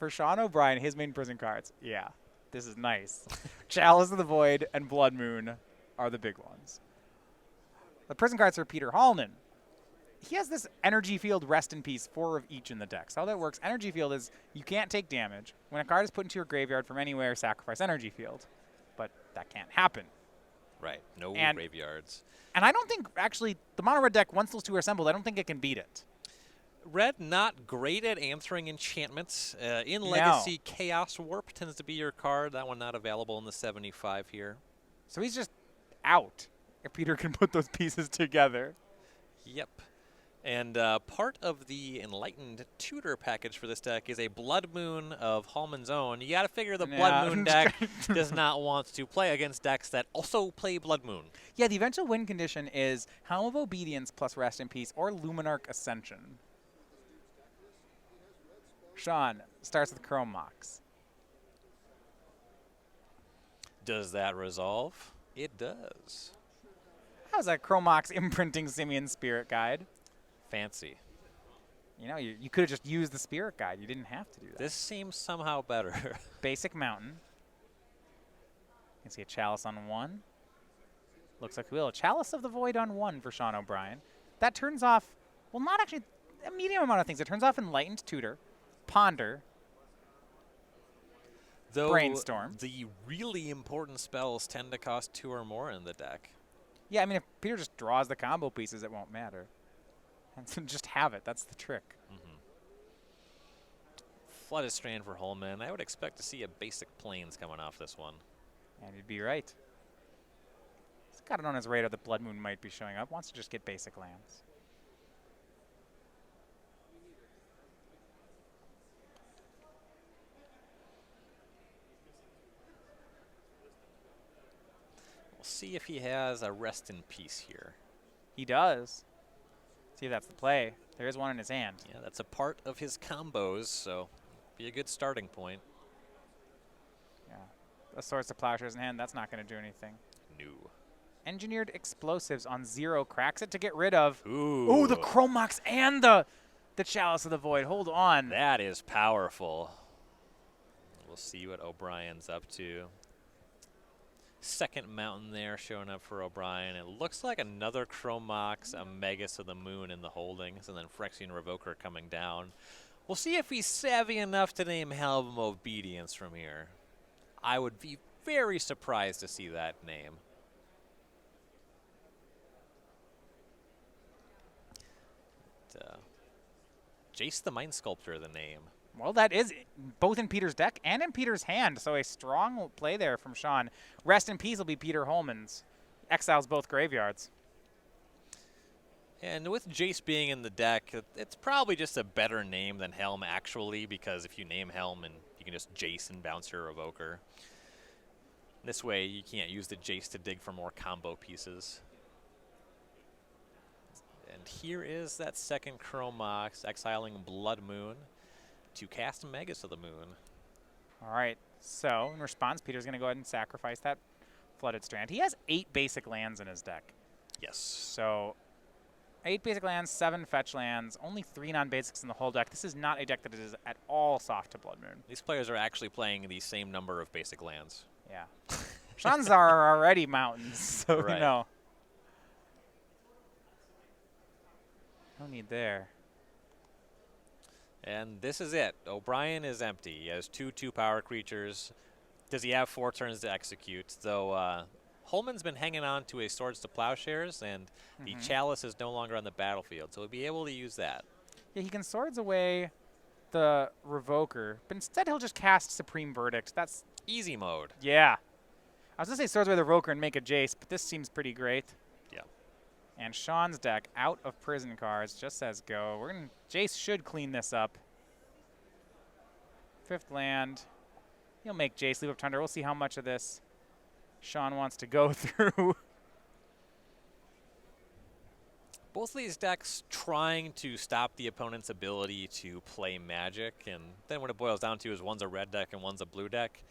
For Sean O'Brien, his main prison cards, yeah, this is nice. Chalice of the Void and Blood Moon are the big ones. The prison cards are Peter Hollman. He has this Energy Field, Rest in Peace, 4 of each in the deck. So how that works, Energy Field is you can't take damage. When a card is put into your graveyard from anywhere, sacrifice Energy Field. But that can't happen. Right. No graveyards. And I don't think, actually, the mono-red deck, once those two are assembled, I don't think it can beat it. Red, not great at answering enchantments. In Legacy, Chaos Warp tends to be your card. That one not available in the 75 here. So he's just out if Peter can put those pieces together. Yep. And part of the Enlightened Tutor package for this deck is a Blood Moon of Hollman's own. You got to figure the Blood Moon deck does not want to play against decks that also play Blood Moon. Yeah, the eventual win condition is Helm of Obedience plus Rest in Peace or Luminarch Ascension. Sean starts with Chrome Mox. Does that resolve? It does. How's that Chrome Mox imprinting Simian Spirit Guide? Fancy. You know, you could have just used the Spirit Guide. You didn't have to do that. This seems somehow better. Basic Mountain. You can see a Chalice on 1. Looks like we will. Chalice of the Void on 1 for Sean O'Brien. That turns off, well, not actually a medium amount of things. It turns off Enlightened Tutor, Ponder, Though Brainstorm. The really important spells tend to cost 2 or more in the deck. Yeah, I mean, if Peter just draws the combo pieces, it won't matter. And so just have it. That's the trick. Flooded Strand for Hollman. I would expect to see a basic Plains coming off this one. And you'd be right. He's got it on his radar that Blood Moon might be showing up. Wants to just get basic lands. We'll see if he has a Rest in Peace here. He does. See if that's the play. There is one in his hand. Yeah, that's a part of his combos, so be a good starting point. Yeah. A Swords to Plowshares in hand, that's not going to do anything. No. Engineered Explosives on 0 cracks it to get rid of. Ooh. The Chrome Mox and the Chalice of the Void. Hold on. That is powerful. We'll see what O'Brien's up to. Second Mountain there showing up for Obrien. It looks like another Chrome Mox, a Magus of the Moon in the holdings, and then Phyrexian Revoker coming down. We'll see if he's savvy enough to name Helm of Obedience from here. I would be very surprised to see that name. Jace the Mind Sculptor, the name. Well, that is both in Peter's deck and in Peter's hand, so a strong play there from Sean. Rest in Peace will be Peter Hollman's. Exiles both graveyards. And with Jace being in the deck, it's probably just a better name than Helm, actually, because if you name Helm, and you can just Jace and bounce your Revoker. This way, you can't use the Jace to dig for more combo pieces. And here is that second Chrome Mox, exiling Blood Moon to cast Magus of the Moon. All right, so in response, Peter's going to go ahead and sacrifice that Flooded Strand. He has 8 basic lands in his deck. Yes. So 8 basic lands, 7 fetch lands, only 3 non-basics in the whole deck. This is not a deck that is at all soft to Blood Moon. These players are actually playing the same number of basic lands. Yeah. Sean's are already mountains, so right. You know. No need there. And this is it. Obrien is empty. He has 2 power creatures. Does he have 4 turns to execute? Though Hollman's been hanging on to a Swords to Plowshares, and the Chalice is no longer on the battlefield, so he'll be able to use that. Yeah, he can Swords away the Revoker, but instead he'll just cast Supreme Verdict. That's easy mode. Yeah. I was going to say Swords away the Revoker and make a Jace, but this seems pretty great. Yeah. And Sean's deck, out of prison cards, just says go. Jace should clean this up. 5th land. He'll make Jace leave up Thunder. We'll see how much of this Sean wants to go through. Both of these decks trying to stop the opponent's ability to play Magic, and then what it boils down to is one's a red deck and one's a blue deck.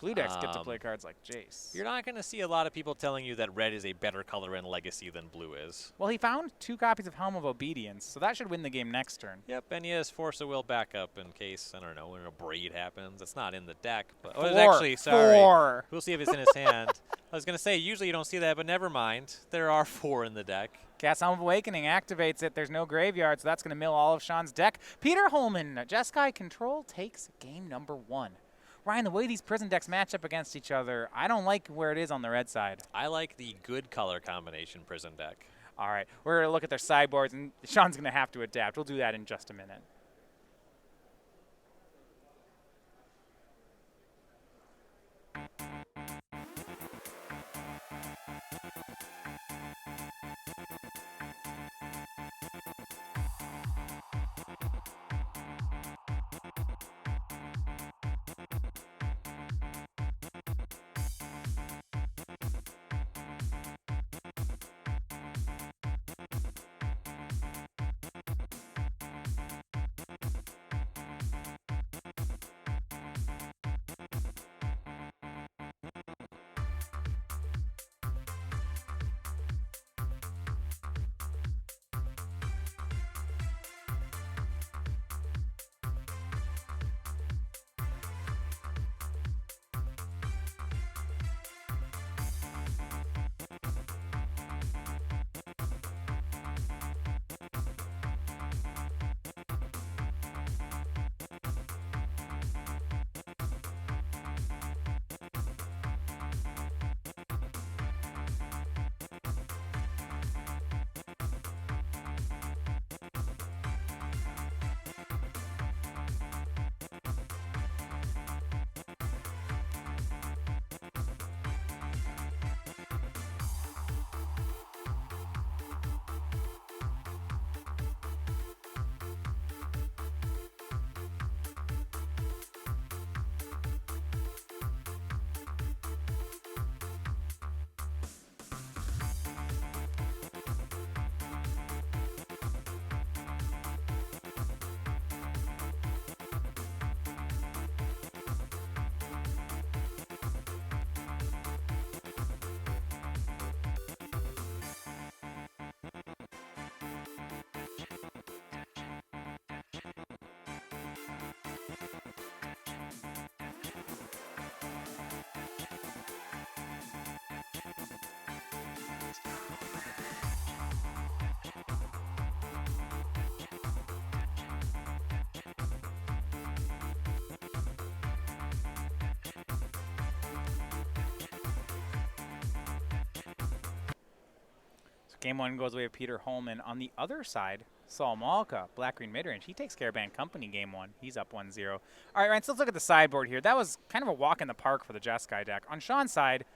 Blue decks get to play cards like Jace. You're not going to see a lot of people telling you that red is a better color in Legacy than blue is. Well, he found 2 copies of Helm of Obedience, so that should win the game next turn. Yep, and he has Force of Will backup in case, I don't know, when a braid happens. It's not in the deck. But, oh, it's actually, sorry. 4. We'll see if it's in his hand. I was going to say, usually you don't see that, but never mind. There are 4 in the deck. Cast Helm of Awakening activates it. There's no graveyard, so that's going to mill all of Sean's deck. Peter Hollman, Jeskai Control takes game number 1. Ryan, the way these prison decks match up against each other, I don't like where it is on the red side. I like the good color combination prison deck. All right, we're going to look at their sideboards, and Sean's going to have to adapt. We'll do that in just a minute. Game 1 goes away with Peter Hollman. On the other side, Saul Malka, black-green midrange. He takes care of Band Company game 1. He's up 1-0. All right, Ryan, so let's look at the sideboard here. That was kind of a walk in the park for the Jeskai deck. On Sean's side,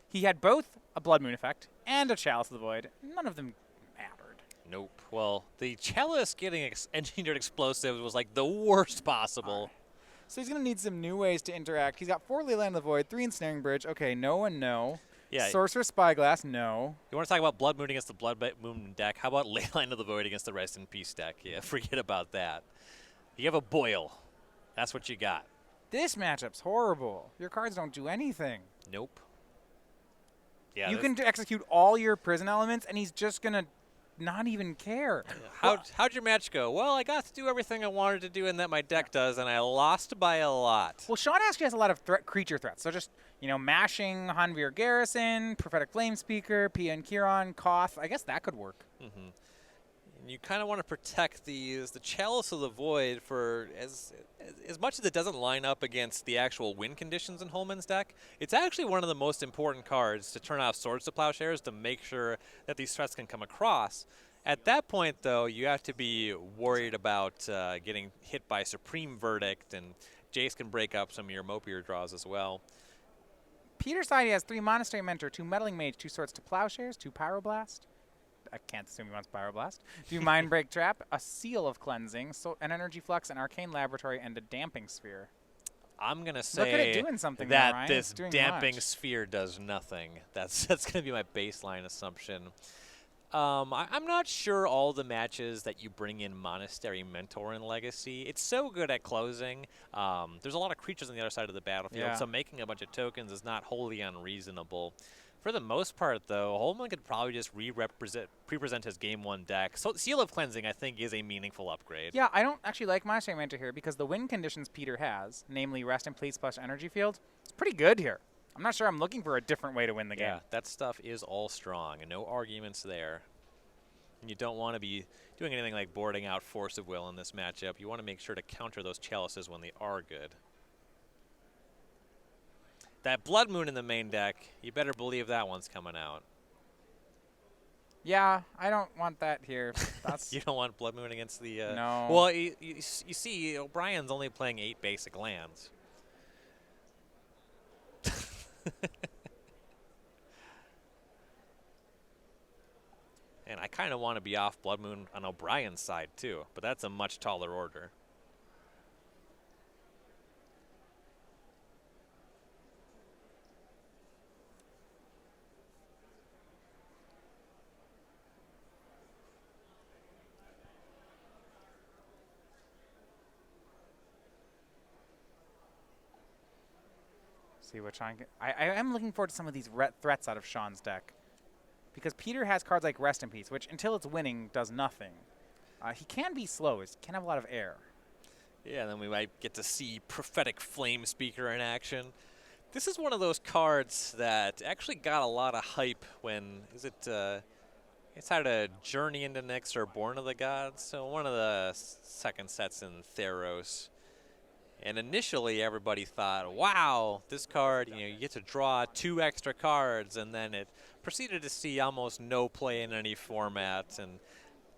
he had both a Blood Moon effect and a Chalice of the Void. None of them mattered. Nope. Well, the Chalice getting engineered explosives was like the worst possible. Right. So he's going to need some new ways to interact. He's got 4 Leyline of the Void, 3 Ensnaring Bridge. Okay, no and no. Yeah. Sorcerer Spyglass, no. You want to talk about Blood Moon against the Blood Moon deck? How about Leyline of the Void against the Rest in Peace deck? Yeah, forget about that. You have a Boil. That's what you got. This matchup's horrible. Your cards don't do anything. Nope. Yeah. You can execute all your prison elements, and he's just going to not even care. How'd your match go? Well, I got to do everything I wanted to do and that my deck does, and I lost by a lot. Well, Sean actually has a lot of creature threats. So just, mashing Hanvir Garrison, Prophetic Flame Speaker, Pia Kiron, Koth. I guess that could work. Mm-hmm. And you kind of want to protect the Chalice of the Void for as much as it doesn't line up against the actual win conditions in Hollman's deck. It's actually one of the most important cards to turn off Swords to Plowshares to make sure that these threats can come across. At that point, though, you have to be worried about getting hit by Supreme Verdict, and Jace can break up some of your Mopier draws as well. Peter's side, he has 3 Monastery Mentor, 2 Meddling Mage, 2 Swords to Plowshares, 2 Pyroblast. I can't assume he wants Pyroblast. 2 Mind Break Trap, a Seal of Cleansing, an Energy Flux, an Arcane Laboratory, and a Damping Sphere. I'm going to say Look at it doing something that though, this Damping Sphere does nothing. That's going to be my baseline assumption. I'm not sure all the matches that you bring in Monastery Mentor in Legacy. It's so good at closing. There's a lot of creatures on the other side of the battlefield, so making a bunch of tokens is not wholly unreasonable. For the most part, though, Hollman could probably just pre-present his Game 1 deck. So Seal of Cleansing, I think, is a meaningful upgrade. Yeah, I don't actually like Monastery Mentor here because the win conditions Peter has, namely Rest in Peace plus Energy Field, it's pretty good here. I'm not sure I'm looking for a different way to win the game. Yeah, that stuff is all strong, and no arguments there. And you don't want to be doing anything like boarding out Force of Will in this matchup. You want to make sure to counter those chalices when they are good. That Blood Moon in the main deck, you better believe that one's coming out. Yeah, I don't want that here. That's You don't want Blood Moon against the... No. Well, you see, O'Brien's only playing 8 basic lands. And I kind of want to be off Blood Moon on O'Brien's side, too. But that's a much taller order. See which I am looking forward to some of these threats out of Sean's deck. Because Peter has cards like Rest in Peace, which until it's winning does nothing. He can be slow. He can have a lot of air. Yeah, and then we might get to see Prophetic Flame Speaker in action. This is one of those cards that actually got a lot of hype when, it's had a Journey into Nyx or Born of the Gods, so one of the second sets in Theros. And initially everybody thought, wow, this card, you get to draw 2 extra cards, and then it proceeded to see almost no play in any format and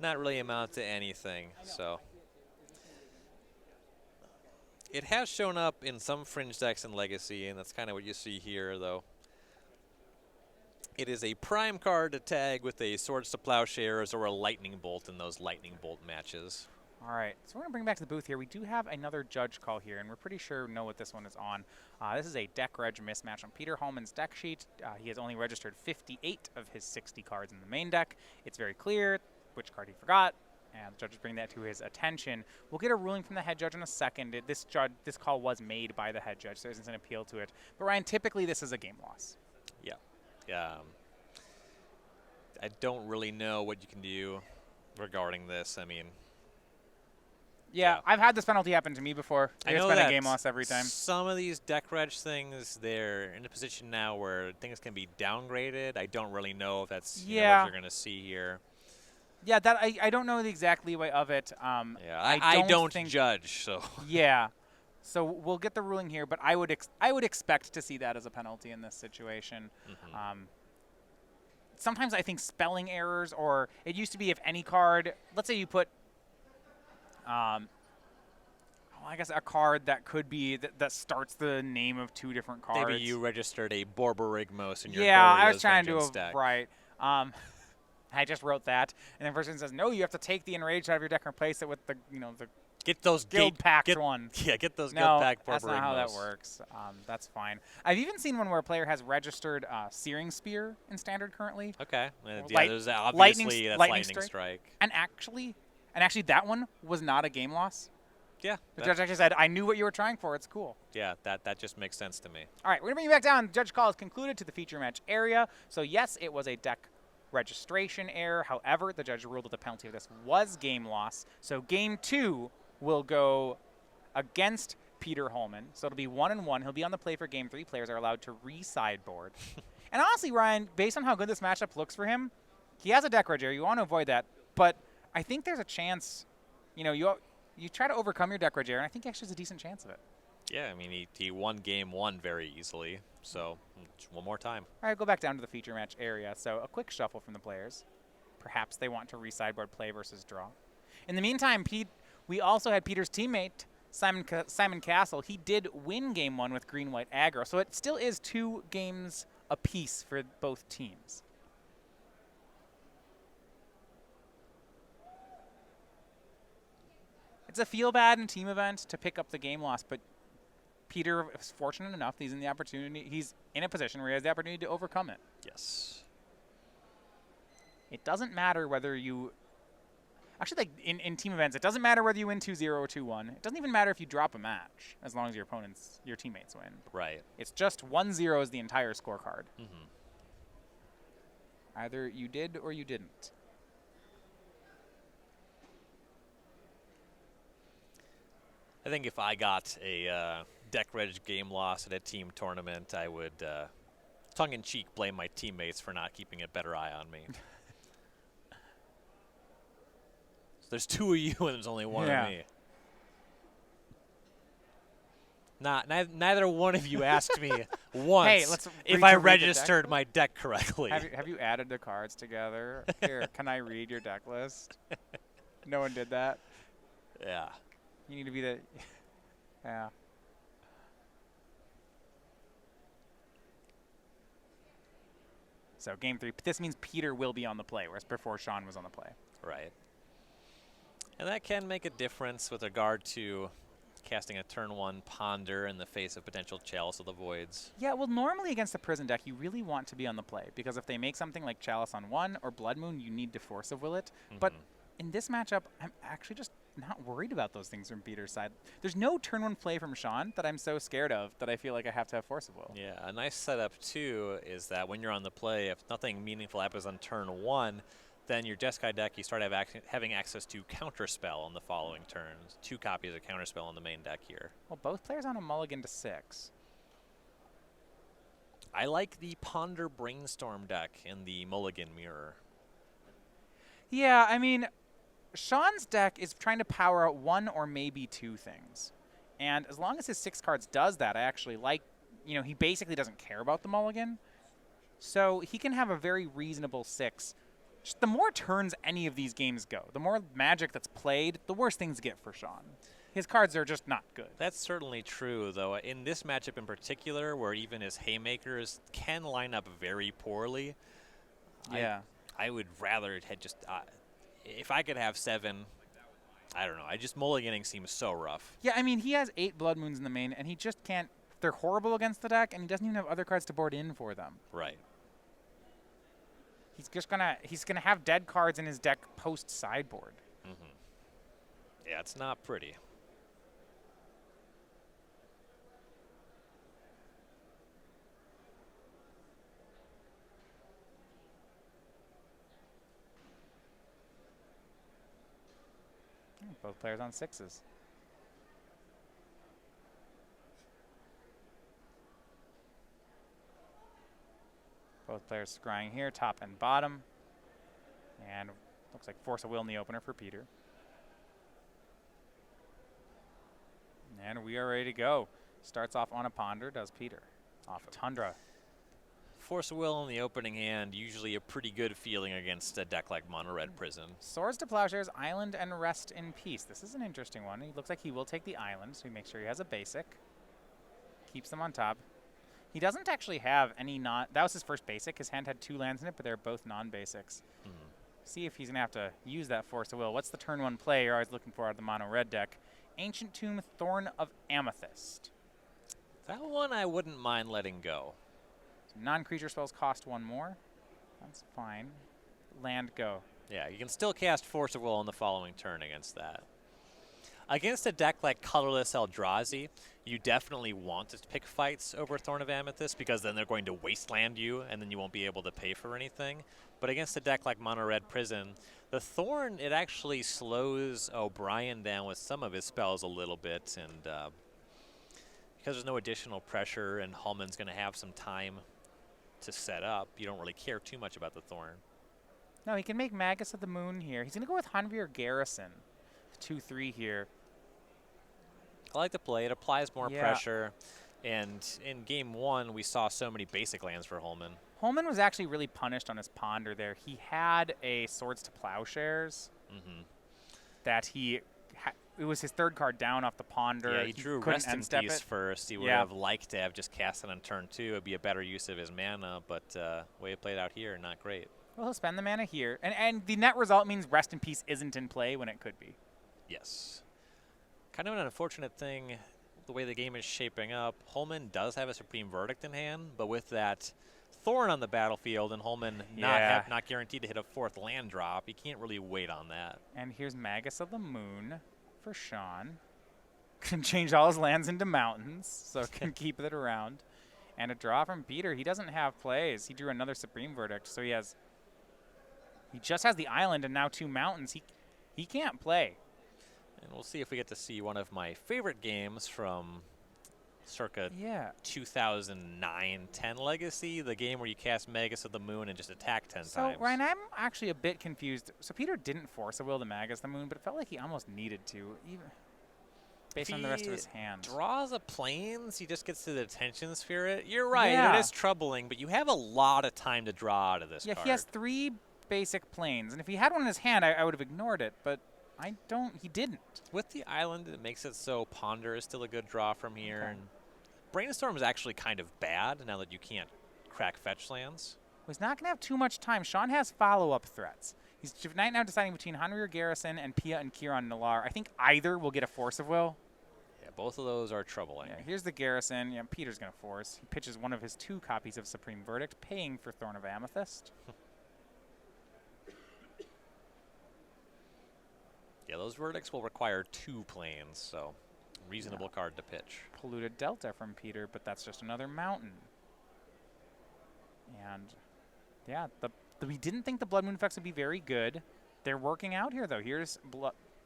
not really amount to anything. So it has shown up in some fringe decks in Legacy, and that's kind of what you see here, though. It is a prime card to tag with a Swords to Plowshares or a Lightning Bolt in those Lightning Bolt matches. All right, so we're going to bring back to the booth here. We do have another judge call here, and we're pretty sure we know what this one is on. This is a deck reg mismatch on Peter Hollman's deck sheet. He has only registered 58 of his 60 cards in the main deck. It's very clear which card he forgot, and the judge is bringing that to his attention. We'll get a ruling from the head judge in a second. This call was made by the head judge, so there isn't an appeal to it. But Ryan, typically this is a game loss. Yeah. I don't really know what you can do regarding this. I mean... Yeah, I've had this penalty happen to me before. It's been a game loss every time. Some of these deck reg things, they're in a position now where things can be downgraded. I don't really know if that's what you're going to see here. Yeah, that I don't know the exact leeway of it. I don't judge, so. Yeah, so we'll get the ruling here, but I would expect to see that as a penalty in this situation. Mm-hmm. Sometimes I think spelling errors, or it used to be if any card, let's say you put. I guess a card that could be that starts the name of 2 different cards. Maybe you registered a Borborygmos in your I was trying to deck. Right. I just wrote that, and then person says, no, you have to take the Enraged out of your deck and replace it with the the get those Guild Pact one. Yeah, get those Guild Pact Borborygmos. That's not how that works. That's fine. I've even seen one where a player has registered Searing Spear in Standard currently. Okay. There's obviously Lightning Strike. And actually that one was not a game loss. Yeah. The judge actually said, I knew what you were trying for. It's cool. Yeah, that just makes sense to me. All right, we're going to bring you back down. The judge call is concluded to the feature match area. So, yes, it was a deck registration error. However, the judge ruled that the penalty of this was game loss. So, game 2 will go against Peter Hollman. So, it'll be 1-1. He'll be on the play for game 3. Players are allowed to re-sideboard. And honestly, Ryan, based on how good this matchup looks for him, he has a deck reg error. You want to avoid that. But I think there's a chance, you try to overcome your deck reg error, and I think actually there's a decent chance of it. Yeah, I mean, he won game 1 very easily, so one more time. All right, go back down to the feature match area. So a quick shuffle from the players. Perhaps they want to re-sideboard play versus draw. In the meantime, we also had Peter's teammate, Simon Cassel. He did win game 1 with green-white aggro, so it still is 2 games apiece for both teams. It's a feel-bad and team event to pick up the game loss, but Peter is fortunate enough he's in a position where he has the opportunity to overcome it. Yes. It doesn't matter whether you... Actually, like in team events, it doesn't matter whether you win 2-0 or 2-1. It doesn't even matter if you drop a match, as long as your teammates win. Right. It's just 1-0 is the entire scorecard. Mm-hmm. Either you did or you didn't. I think if I got a deck reg game loss at a team tournament, I would tongue-in-cheek blame my teammates for not keeping a better eye on me. So there's 2 of you and there's only 1 of me. Neither one of you asked me once if I registered my deck correctly. Have you added the cards together? Here, can I read your deck list? No one did that? Yeah. You need to be the... Yeah. So game 3. This means Peter will be on the play, whereas before Sean was on the play. Right. And that can make a difference with regard to casting a turn 1 Ponder in the face of potential Chalice of the Voids. Yeah, well, normally against the Prison deck, you really want to be on the play, because if they make something like Chalice on 1 or Blood Moon, you need to Force of Will it. Mm-hmm. But in this matchup, I'm actually just not worried about those things from Peter's side. There's no turn 1 play from Sean that I'm so scared of that I feel like I have to have Force of Will. Yeah, a nice setup, too, is that when you're on the play, if nothing meaningful happens on turn 1, then your Jeskai deck, you start having access to Counterspell on the following turns. 2 copies of Counterspell on the main deck here. Well, both players on a mulligan to 6. I like the Ponder Brainstorm deck in the Mulligan Mirror. Yeah, I mean, Sean's deck is trying to power out 1 or maybe 2 things. And as long as his 6 cards does that, I actually like, you know, he basically doesn't care about the mulligan. So he can have a very reasonable 6. Just the more turns any of these games go, the more Magic that's played, the worse things get for Sean. His cards are just not good. That's certainly true, though. In this matchup in particular, where even his Haymakers can line up very poorly, yeah, I would rather had just... if I could have 7, I don't know. Mulliganing seems so rough. Yeah, I mean, he has 8 Blood Moons in the main, and he just can't... They're horrible against the deck, and he doesn't even have other cards to board in for them. Right. He's gonna have dead cards in his deck post sideboard. Mm-hmm. Yeah, it's not pretty. Both players on 6s. Both players scrying here, top and bottom. And looks like Force of Will in the opener for Peter. And we are ready to go. Starts off on a Ponder, does Peter. Off Tundra. Force of Will in the opening hand, usually a pretty good feeling against a deck like Mono Red Prison. Swords to Plowshares, Island, and Rest in Peace. This is an interesting one. He looks like he will take the Island, so he makes sure he has a basic. Keeps them on top. He doesn't actually have any that was his first basic. His hand had 2 lands in it, but they're both non-basics. See if he's going to have to use that Force of Will. What's the turn 1 play you're always looking for out of the Mono Red deck? Ancient Tomb, Thorn of Amethyst. That one I wouldn't mind letting go. So non-creature spells cost 1 more. That's fine. Land, go. Yeah, you can still cast Force of Will on the following turn against that. Against a deck like Colorless Eldrazi, you definitely want to pick fights over Thorn of Amethyst because then they're going to wasteland you and then you won't be able to pay for anything. But against a deck like Mono Red Prison, the Thorn, it actually slows Obrien down with some of his spells a little bit. And because there's no additional pressure and Hollman's going to have some time to set up, you don't really care too much about the Thorn. No, he can make Magus of the Moon here. He's going to go with Hanvir Garrison. 2-3 here. I like the play. It applies more pressure. And in game 1, we saw so many basic lands for Hollman. Hollman was actually really punished on his Ponder there. He had a Swords to Plowshares that it was his 3rd card down off the Ponder. Yeah, he drew Rest in Peace first. He would have liked to have just cast it on turn 2. It would be a better use of his mana, but the way it played out here, not great. Well, he'll spend the mana here. And the net result means Rest in Peace isn't in play when it could be. Yes. Kind of an unfortunate thing, the way the game is shaping up. Hollman does have a Supreme Verdict in hand, but with that Thorn on the battlefield and Hollman Yeah. not guaranteed to hit a 4th land drop, you can't really wait on that. And here's Magus of the Moon for Sean. Can change all his lands into mountains, so can keep it around. And a draw from Peter. He doesn't have plays. He drew another Supreme Verdict, so he just has the island and now 2 mountains. He can't play. And we'll see if we get to see one of my favorite games from circa 2009-10 Legacy, the game where you cast Magus of the Moon and just attack 10 times. So, Ryan, I'm actually a bit confused. So Peter didn't force a will to Magus the Moon, but it felt like he almost needed to, even based on the rest of his hand. Draws a plains, he just gets to the Attention Spirit. You're right, Yeah. it is troubling, but you have a lot of time to draw out of this card. He has 3 basic planes, and if he had one in his hand, I would have ignored it, but he didn't. With the island, it makes it so Ponder is still a good draw from here. And Brainstorm is actually kind of bad now that you can't crack fetch lands. He's not going to have too much time. Sean has follow-up threats. He's right now deciding between Hanrir Garrison and Pia and Kieran Nalaar. I think either will get a Force of Will. Yeah, both of those are troubling. Yeah, here's the Garrison. Yeah, Peter's going to force. He pitches one of his 2 copies of Supreme Verdict, paying for Thorn of Amethyst. Yeah, those verdicts will require 2 planes, so reasonable card to pitch. Polluted Delta from Peter, but that's just another mountain. And yeah, we didn't think the Blood Moon effects would be very good. They're working out here, though. Here's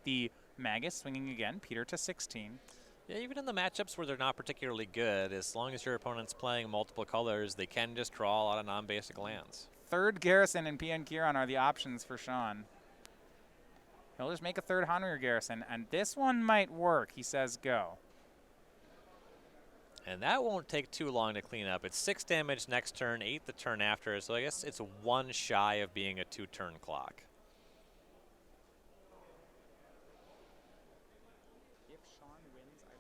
the Magus swinging again, Peter to 16. Yeah, even in the matchups where they're not particularly good, as long as your opponent's playing multiple colors, they can just draw a lot of non-basic lands. 3rd Garrison and PN Kieran are the options for Sean. He'll just make a 3rd Hanrir Garrison, and this one might work. He says go. And that won't take too long to clean up. It's 6 damage next turn, 8 the turn after, so I guess it's 1 shy of being a 2-turn clock.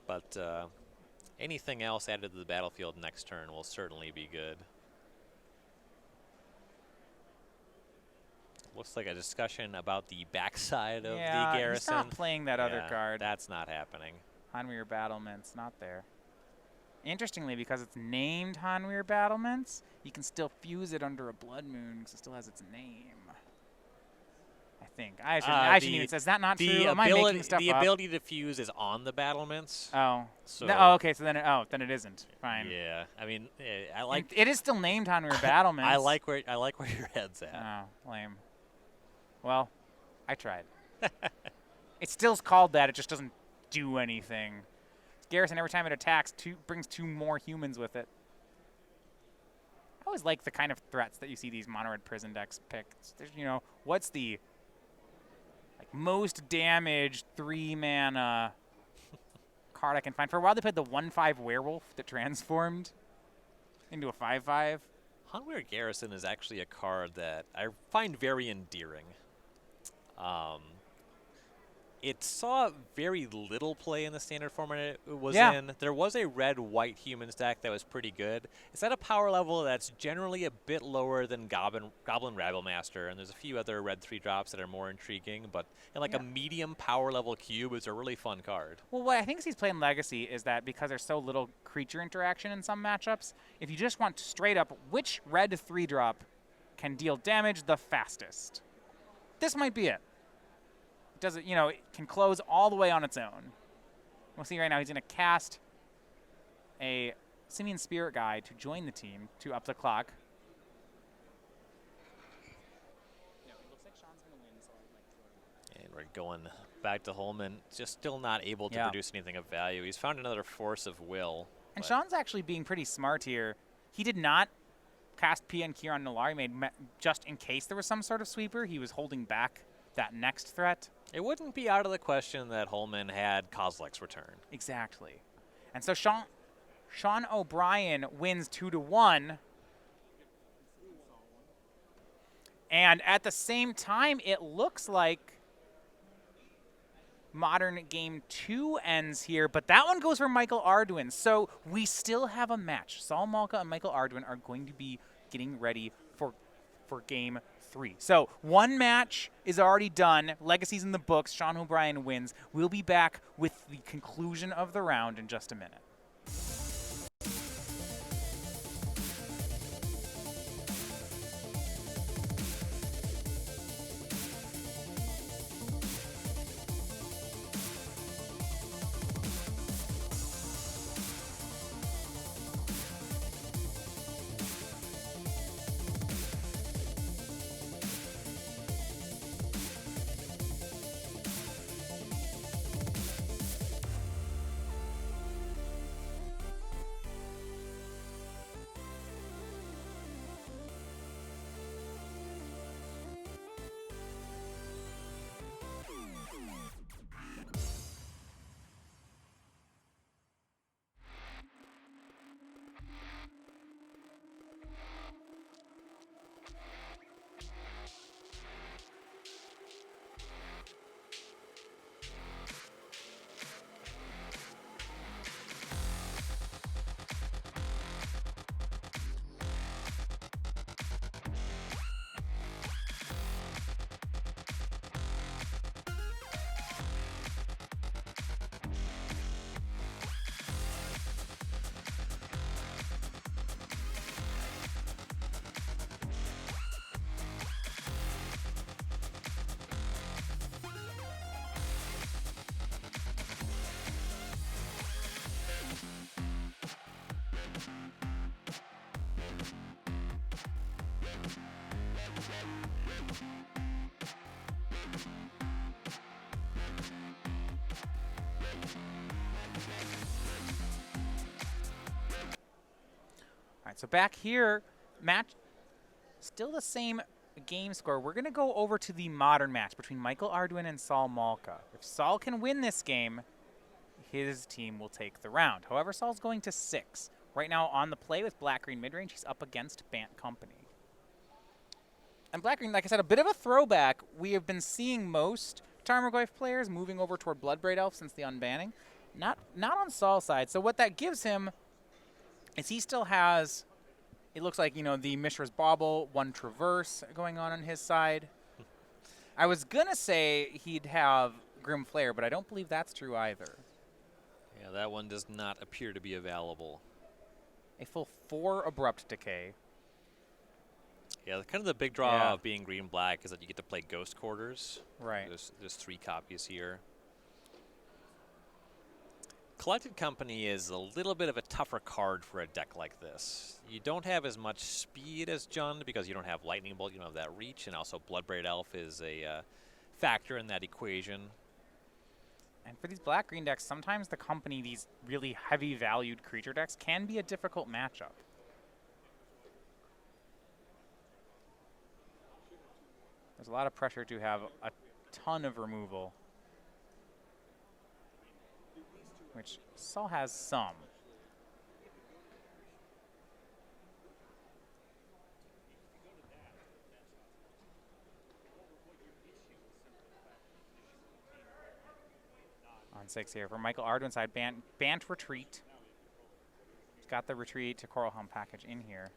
But anything else added to the battlefield next turn will certainly be good. Looks like a discussion about the backside of the Garrison. He's not playing that other card. That's not happening. Hanrir Battlements, not there. Interestingly, because it's named Hanrir Battlements, you can still fuse it under a Blood Moon because it still has its name. I think. I shouldn't even say, is that not true? Am I making stuff the up? ability to fuse is on the battlements. Oh. So No, okay, so then it isn't. Fine. Yeah, I mean, I like. It is still named Hanrir Battlements. I like where your head's at. Oh, lame. Well, I tried. It still's called that. It just doesn't do anything. Garrison, every time it attacks, brings 2 more humans with it. I always like the kind of threats that you see these mono red prison decks pick. There's, what's the most damaged 3-mana card I can find? For a while, they played the 1/5 werewolf that transformed into a 5/5. Hanrir Garrison is actually a card that I find very endearing. It saw very little play in the standard format it was in. There was a red-white humans deck that was pretty good. It's at a power level that's generally a bit lower than Goblin Rabblemaster, and there's a few other red 3-drops that are more intriguing, but in a medium power level cube, it's a really fun card. Well, what I think he's playing Legacy is that because there's so little creature interaction in some matchups, if you just want straight up which red 3-drop can deal damage the fastest, this might be it. Does it, it can close all the way on its own. We'll see right now he's going to cast a Simian Spirit Guide to join the team to up the clock. It looks like Sean's going to win, so I'd like to. And we're going back to Hollman, just still not able to produce anything of value. He's found another Force of Will. And Sean's actually being pretty smart here. He did not cast Pia and Kieran Nalaar. He made just in case there was some sort of sweeper. He was holding back that next threat. It wouldn't be out of the question that Hollman had Kozilek's return. Exactly. And so Sean Obrien wins 2-1. And at the same time, it looks like Modern Game 2 ends here, but that one goes for Michael Ardoin. So we still have a match. Saul Malka and Michael Ardoin are going to be getting ready for Game 3. So one match is already done. Legacy's in the books. Sean O'Brien wins. We'll be back with the conclusion of the round in just a minute. All right, so back here, match still the same game score. We're going to go over to the modern match between Michael Ardoin and Saul Malka. If Saul can win this game, his team will take the round. However, Saul's going to 6. Right now on the play with black-green mid-range, he's up against Bant Company. And black-green, like I said, a bit of a throwback. We have been seeing most Tarmogoyf players moving over toward Bloodbraid Elf since the unbanning. Not on Saul's side. So what that gives him is he still has, it looks like, you know, the Mishra's Bauble, 1 Traverse going on his side. I was going to say he'd have Grim Flare, but I don't believe that's true either. Yeah, that one does not appear to be available. A full 4 Abrupt Decay. Yeah, kind of the big draw of being green-black is that you get to play Ghost Quarters. Right. There's 3 copies here. Collected Company is a little bit of a tougher card for a deck like this. You don't have as much speed as Jund because you don't have Lightning Bolt, you don't have that reach, and also Bloodbraid Elf is a factor in that equation. And for these black-green decks, sometimes the Company, these really heavy-valued creature decks, can be a difficult matchup. There's a lot of pressure to have a ton of removal, which Saul has some. On 6 here. For Michael Ardoin's side, Bant Retreat. He's got the Retreat to Coral Helm package in here.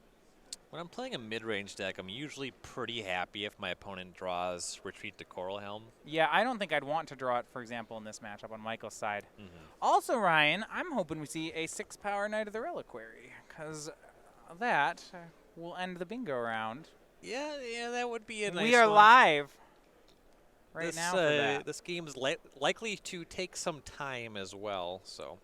When I'm playing a mid-range deck, I'm usually pretty happy if my opponent draws Retreat to Coral Helm. Yeah, I don't think I'd want to draw it, for example, in this matchup on Michael's side. Also, Ryan, I'm hoping we see a 6-power Knight of the Reliquary, because that will end the bingo round. Yeah, that would be a nice We are one. live right now for that. This game is likely to take some time as well, so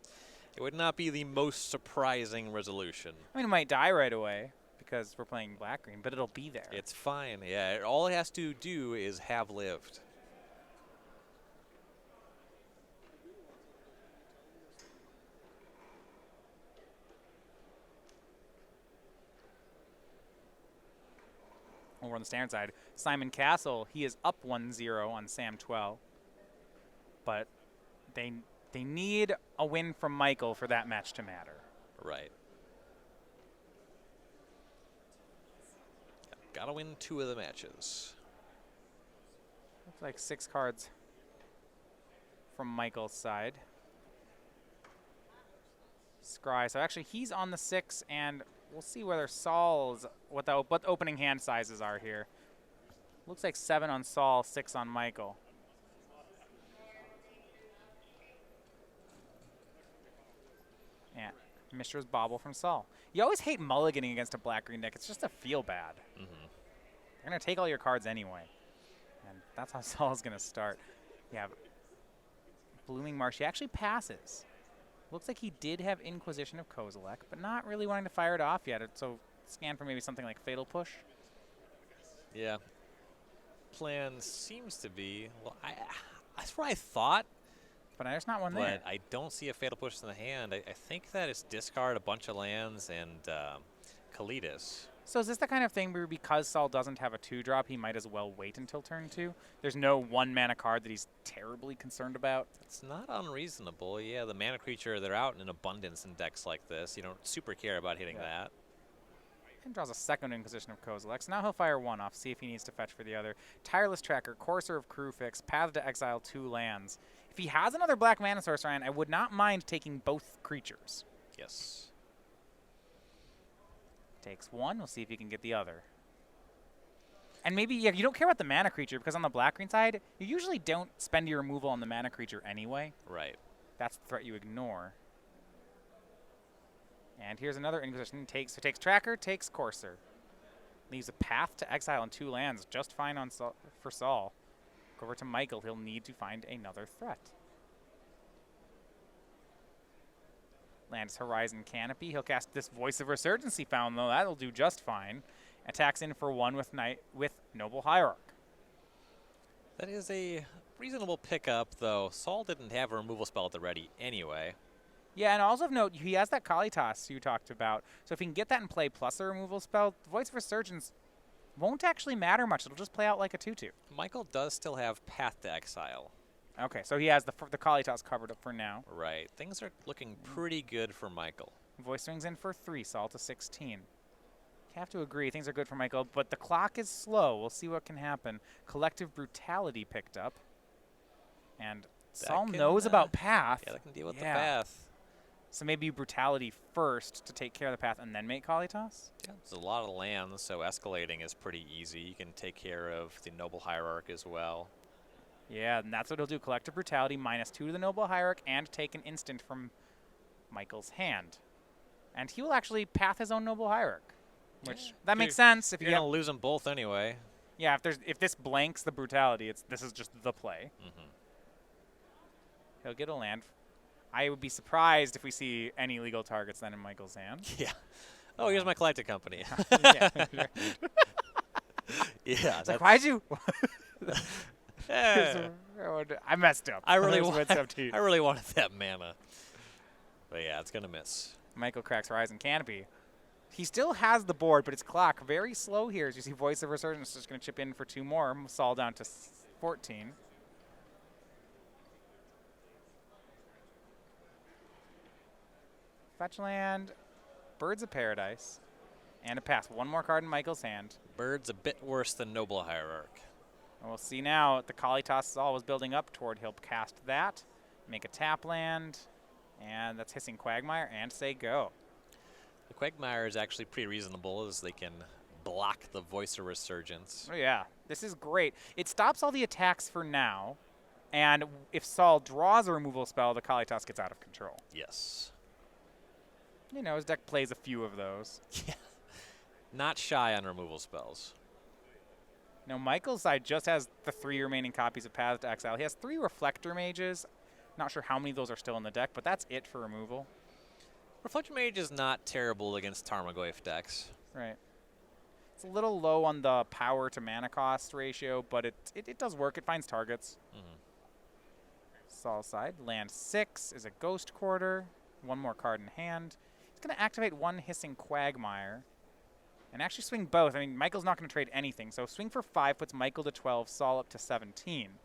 it would not be the most surprising resolution. I mean, it might die right away because we're playing black-green, but it'll be there. It's fine, yeah. All it has to do is have lived. Over on the standard side, Simon Cassel, he is up 1-0 on Sam Tuell. But they need a win from Michael for that match to matter. Right. Gotta win 2 of the matches. Looks like 6 cards from Michael's side. Scry. So actually, he's on the 6, and we'll see whether Saul's what the opening hand sizes are here. Looks like 7 on Saul, 6 on Michael. Yeah, Mishra's Bauble from Saul. You always hate mulliganing against a black-green deck. It's just to feel bad. They're going to take all your cards anyway. And that's how Saul's going to start. Yeah, Blooming Marsh. He actually passes. Looks like he did have Inquisition of Kozilek, but not really wanting to fire it off yet. So scan for maybe something like Fatal Push. Yeah. Plan seems to be, well, that's what I thought. But there's not one there. But I don't see a Fatal Push in the hand. I think that it's discard a bunch of lands and Kalidas. So is this the kind of thing where because Saul doesn't have a 2-drop, he might as well wait until turn 2? There's no 1-mana card that he's terribly concerned about? It's not unreasonable. Yeah, the mana creature, they're out in abundance in decks like this. You don't super care about hitting that. And draws a second Inquisition of Kozilek. So now he'll fire 1 off, see if he needs to fetch for the other. Tireless Tracker, Courser of Crewfix, Path to Exile 2 lands. If he has another black mana source, Ryan, I would not mind taking both creatures. Yes. Takes 1. We'll see if he can get the other. And maybe you don't care about the mana creature because on the black-green side, you usually don't spend your removal on the mana creature anyway. Right. That's the threat you ignore. And here's another Inquisition. Takes Tracker, takes Courser. Leaves a Path to Exile and 2 lands. Just fine on for Saul. Go over to Michael. He'll need to find another threat. Lands Horizon Canopy. He'll cast this Voice of Resurgency Found, though. That'll do just fine. Attacks in for 1 with Noble Hierarch. That is a reasonable pickup, though. Saul didn't have a removal spell at the ready anyway. Yeah, and also of note, he has that Kalitas you talked about. So if he can get that in play plus a removal spell, Voice of Resurgence won't actually matter much. It'll just play out like a 2/2. Michael does still have Path to Exile. Okay, so he has the Kalitas covered up for now. Right. Things are looking pretty good for Michael. Voice swings in for 3, Saul to 16. Have to agree, things are good for Michael, but the clock is slow. We'll see what can happen. Collective Brutality picked up. And Saul knows about Path. Yeah, that can deal with the Path. So maybe Brutality first to take care of the Path and then make Kalitas? Yeah, there's a lot of lands, so escalating is pretty easy. You can take care of the Noble Hierarch as well. Yeah, and that's what he'll do. Collective Brutality, -2 to the Noble Hierarch, and take an instant from Michael's hand. And he will actually Path his own Noble Hierarch. Which, that makes sense. If you're going to lose them both anyway. Yeah, if this blanks the Brutality, this is just the play. He'll get a land. I would be surprised if we see any legal targets then in Michael's hand. Yeah. Oh, here's my collecting company. Yeah. Yeah. Like, why'd you? I messed up. I really wanted that mana. But yeah, it's going to miss. Michael cracks Horizon Canopy. He still has the board, but his clock very slow here. As you see, Voice of Resurgence is just going to chip in for 2 more. Saul down to 14. Fetch land, Birds of Paradise, and a pass. 1 more card in Michael's hand. Bird's a bit worse than Noble Hierarch. And we'll see now the Kalitas Saul was building up toward. He'll cast that, make a tap land, and that's Hissing Quagmire, and say go. The Quagmire is actually pretty reasonable as they can block the Voice of Resurgence. Oh, yeah. This is great. It stops all the attacks for now, and if Saul draws a removal spell, the Kalitas gets out of control. Yes. You know, his deck plays a few of those. Yeah. Not shy on removal spells. Now, Michael's side just has the 3 remaining copies of Path to Exile. He has 3 Reflector Mages. Not sure how many of those are still in the deck, but that's it for removal. Reflector Mage is not terrible against Tarmogoyf decks. Right. It's a little low on the power to mana cost ratio, but it does work. It finds targets. Saul's side, land 6 is a Ghost Quarter. 1 more card in hand. He's going to activate 1 Hissing Quagmire and actually swing both. I mean, Michael's not going to trade anything, so swing for 5 puts Michael to 12, Saul up to 17.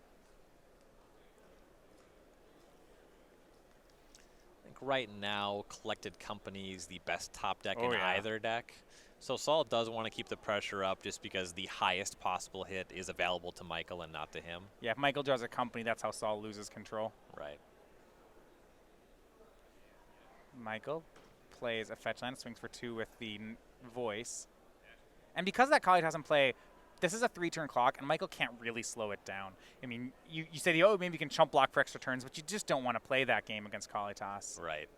Right now, Collected Company is the best top deck in either deck. So Saul does want to keep the pressure up just because the highest possible hit is available to Michael and not to him. Yeah, if Michael draws a company, that's how Saul loses control. Right. Michael plays a fetch land, swings for 2 with the Voice. And because that Kalitas in play, this is a 3-turn clock, and Michael can't really slow it down. I mean, you said, oh, maybe you can chump block for extra turns, but you just don't want to play that game against Kalitas. Right.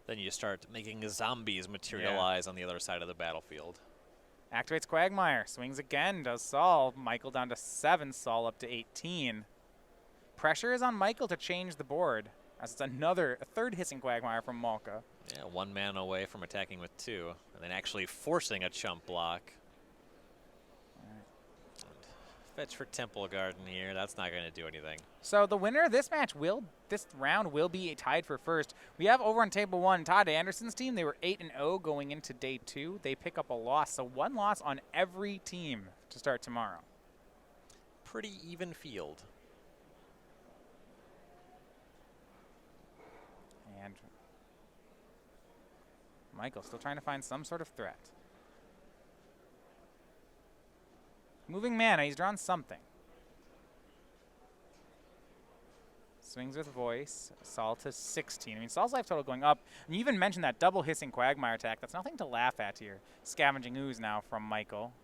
Then you start making zombies materialize on the other side of the battlefield. Activates Quagmire, swings again, does Saul. Michael down to 7, Saul up to 18. Pressure is on Michael to change the board, as it's a 3rd Hissing Quagmire from Malka. Yeah, 1 mana away from attacking with 2, and then actually forcing a chump block. Fetch for Temple Garden here. That's not going to do anything. So the winner of this round will be tied for first. We have over on table 1, Todd Anderson's team. They were 8-0 going into day 2. They pick up a loss, so 1 loss on every team to start tomorrow. Pretty even field. And Michael still trying to find some sort of threat. Moving mana, he's drawn something. Swings with Voice, Saul to 16. I mean, Saul's life total going up. And you even mentioned that double Hissing Quagmire attack. That's nothing to laugh at here. Scavenging Ooze now from Michael.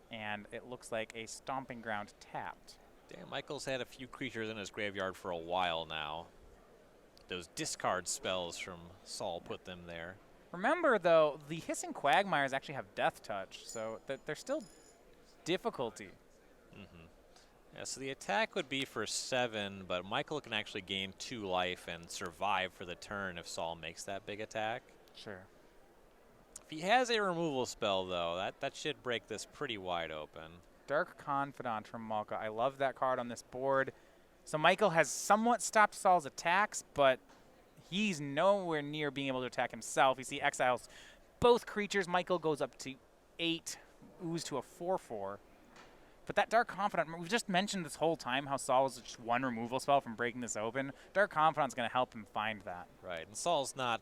And it looks like a Stomping Ground tapped. Damn, Michael's had a few creatures in his graveyard for a while now. Those discard spells from Saul put them there. Remember, though, the Hissing Quagmires actually have Death Touch, so they're still difficulty. Yeah, so the attack would be for 7, but Michael can actually gain 2 life and survive for the turn if Saul makes that big attack. Sure. If he has a removal spell, though, that should break this pretty wide open. Dark Confidant from Malka. I love that card on this board. So Michael has somewhat stopped Saul's attacks, but he's nowhere near being able to attack himself. You see exiles both creatures. Michael goes up to 8, ooze to a 4/4. But that Dark Confidant, we've just mentioned this whole time how Saul was just one removal spell from breaking this open. Dark Confidant's going to help him find that. Right, and Saul's not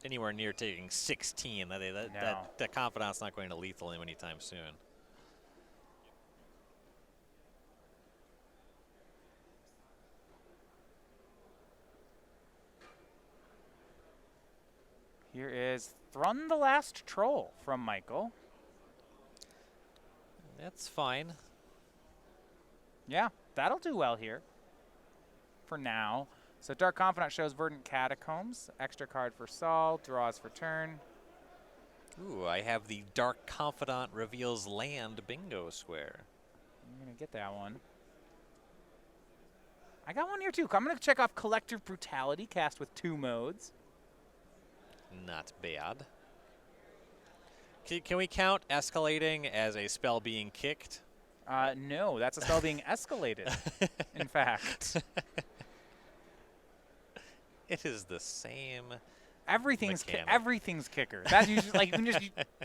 anywhere near taking 16. That Confidant's not going to lethal him anytime soon. Here is Thrun the Last Troll from Michael. That's fine. Yeah, that'll do well here for now. So Dark Confidant shows Verdant Catacombs. Extra card for Saul. Draws for turn. Ooh, I have the Dark Confidant reveals land bingo square. I'm going to get that one. I got one here too. I'm going to check off Collective Brutality, cast with 2 modes. Not bad. Can we count escalating as a spell being kicked? No, that's a spell being escalated, in fact. It is the same. Everything's kicker. That's usually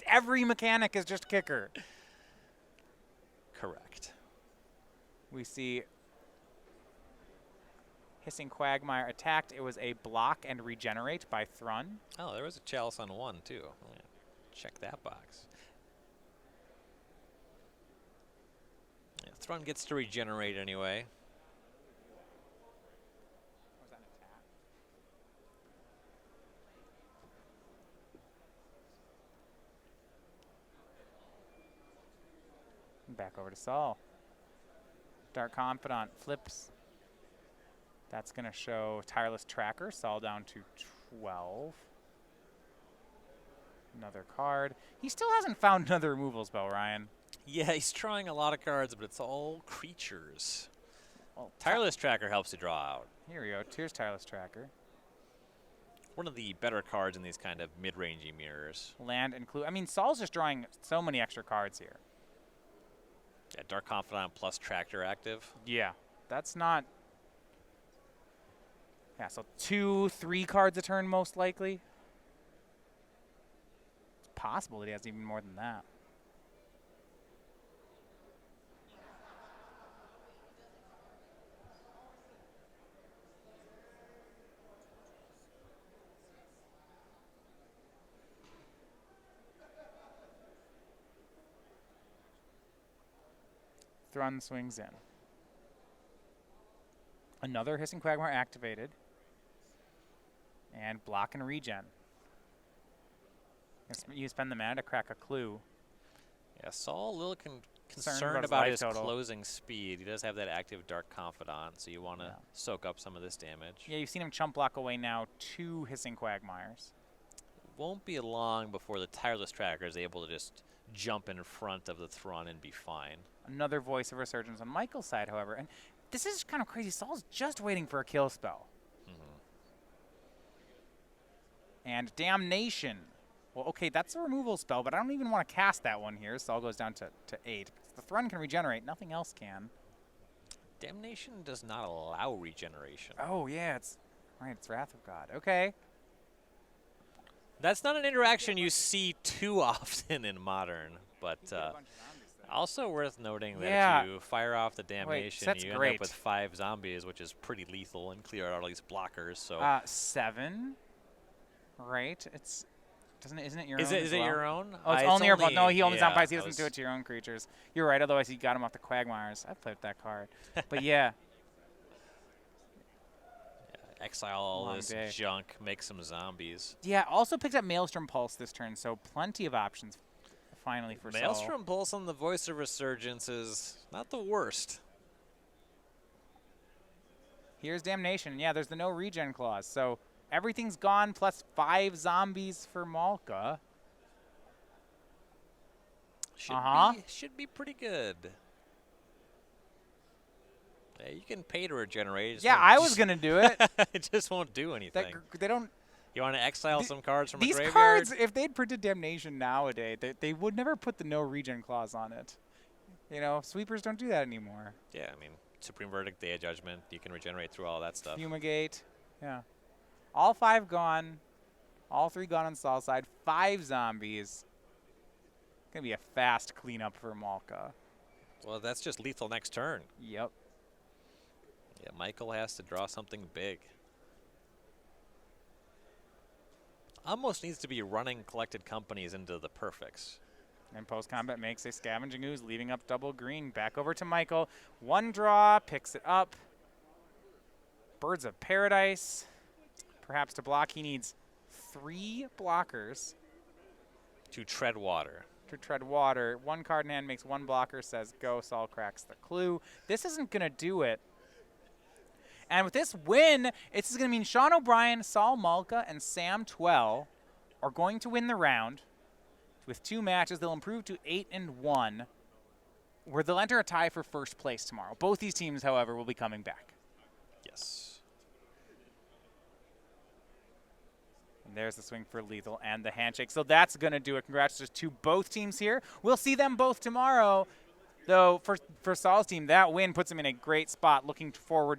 every mechanic is just kicker. Correct. We see Hissing Quagmire attacked. It was a block and regenerate by Thrun. Oh, there was a Chalice on 1 too. Oh, yeah. Check that box. Yeah, Thrun gets to regenerate anyway. Was that an attack? Back over to Saul. Dark Confidant flips. That's going to show Tireless Tracker. Saul down to 12. Another card. He still hasn't found another removal spell, Ryan. Yeah, he's trying a lot of cards, but it's all creatures. Well, Tireless Tracker helps to draw out. Here we go. Here's Tireless Tracker. One of the better cards in these kind of mid-rangey mirrors. Land and Clue. I mean, Saul's just drawing so many extra cards here. Yeah, Dark Confidant plus Tractor active. Yeah, that's not... Yeah, so 2, 3 cards a turn most likely. It's possible that he has even more than that. Thrun swings in. Another Hissing Quagmire activated. And block and regen. You spend the mana to crack a clue. Yeah, Saul a little concerned about his closing speed. He does have that active Dark Confidant, so you want to soak up some of this damage. Yeah, you've seen him chump block away now 2 Hissing Quagmires. Won't be long before the Tireless Tracker is able to just jump in front of the Thrun and be fine. Another Voice of Resurgence on Michael's side, however. And this is kind of crazy. Saul's just waiting for a kill spell. And Damnation. Well, okay, that's a removal spell, but I don't even want to cast that one here. Saul goes down to 8. The Thrun can regenerate. Nothing else can. Damnation does not allow regeneration. Oh, yeah. It's Wrath of God. Okay. That's not an interaction you see too often in Modern, but also worth noting that if you fire off the Damnation, you end up with 5 zombies, which is pretty lethal, and clear out all these blockers. So 7. Right, isn't it your own? Is it your own? Oh, it's only your. No, he only zombies. He doesn't do it to your own creatures. You're right. Otherwise, he got him off the Quagmires. I played that card, but yeah. Exile all this junk, make some zombies. Yeah. Also picked up Maelstrom Pulse this turn, so plenty of options. Finally for Saul. Maelstrom Pulse on the Voice of Resurgence is not the worst. Here's Damnation. Yeah, there's the no regen clause, so. Everything's gone, plus 5 zombies for Malka. Should be pretty good. Yeah, you can pay to regenerate. Yeah, I was gonna do it. It just won't do anything. They don't. You want to exile some cards from a graveyard? These cards, if they'd printed Damnation nowadays, they would never put the no regen clause on it. You know, sweepers don't do that anymore. Yeah, I mean, Supreme Verdict, Day of Judgment, you can regenerate through all that stuff. Fumigate. Yeah. All 5 gone. All 3 gone on Saul's side. 5 zombies. Gonna be a fast cleanup for Malka. Well, that's just lethal next turn. Yep. Yeah, Michael has to draw something big. Almost needs to be running collected companies into the perfects. And post-combat makes a Scavenging Ooze, leaving up double green. Back over to Michael. 1 draw, picks it up. Birds of Paradise. Perhaps to block, he needs 3 blockers. To tread water. To tread water. 1 card in hand makes 1 blocker, says go. Saul cracks the clue. This isn't going to do it. And with this win, it's going to mean Sean O'Brien, Saul Malka, and Sam Tuell are going to win the round. With 2 matches, they'll improve to 8-1, where they'll enter a tie for first place tomorrow. Both these teams, however, will be coming back. Yes. And there's the swing for lethal and the handshake. So that's going to do it. Congratulations to both teams here. We'll see them both tomorrow. Though for Saul's team, that win puts him in a great spot, looking forward